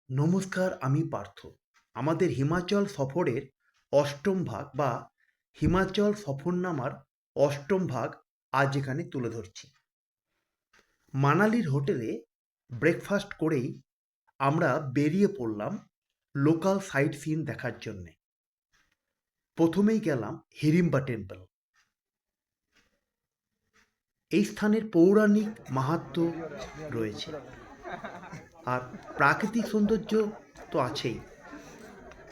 নমস্কার, আমি পার্থ। আমাদের হিমাচল সফরের অষ্টম ভাগ বা হিমাচল সফরনামার অষ্টম ভাগ আজ এখানে তুলে ধরছি। মানালির হোটেলে ব্রেকফাস্ট করেই আমরা বেরিয়ে পড়লাম লোকাল সাইট সিন দেখার জন্যে। প্রথমেই গেলাম হিড়িম্বা টেম্পল। এই স্থানের পৌরাণিক মাহাত্ম্য রয়েছে, আর প্রাকৃতিক সৌন্দর্য তো আছেই।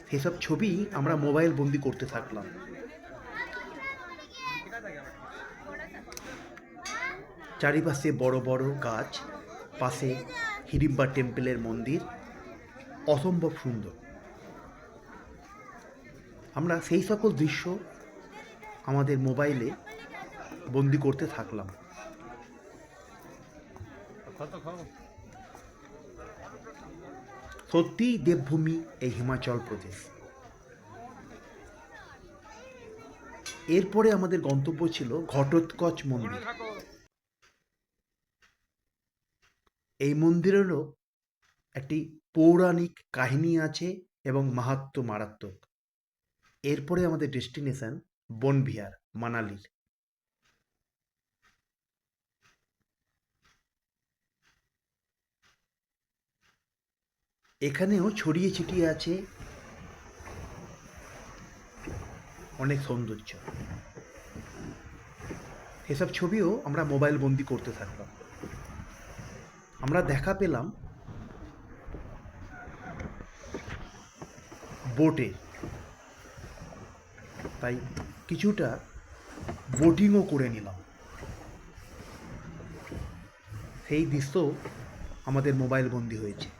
সেসব ছবি আমরা মোবাইল বন্দি করতে থাকলাম। চারিপাশে বড় বড় গাছ, পাশে হিড়িম্বা টেম্পলের মন্দির, অসম্ভব সুন্দর। আমরা সেই সকল দৃশ্য আমাদের মোবাইলে বন্দি করতে থাকলাম। সত্যিই দেবভূমি এই হিমাচল প্রদেশ। এরপরে আমাদের গন্তব্য ছিল ঘটোৎকচ মন্দির। এই মন্দিরেরও একটি পৌরাণিক কাহিনী আছে এবং মাহাত্ম্য মারাত্মক। এরপরে আমাদের ডেস্টিনেশন বনবিহার, মানালির। এখানেও ছড়িয়ে ছিটিয়ে আছে অনেক সৌন্দর্য। এসব ছবিও আমরা মোবাইল বন্দি করতে থাকলাম। আমরা দেখা পেলাম বোটে, তাই কিছুটা বোটিংও করে নিলাম। সেই দৃশ্য আমাদের মোবাইল বন্দি হয়েছে।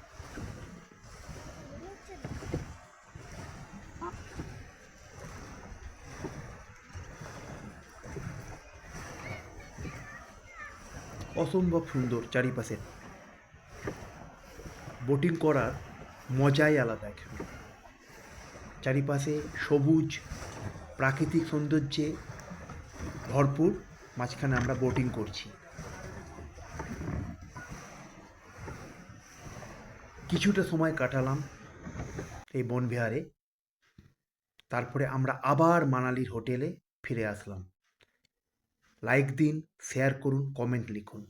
অসম্ভব সুন্দর চারিপাশে। বোটিং করার মজাই আলাদা এখানে। চারিপাশে সবুজ প্রাকৃতিক সৌন্দর্যে ভরপুর, মাঝখানে আমরা বোটিং করছি। কিছুটা সময় কাটালাম এই বনবিহারে। তারপরে আমরা আবার মানালির হোটেলে ফিরে আসলাম। লাইক দিন, শেয়ার করুন, কমেন্ট লিখুন।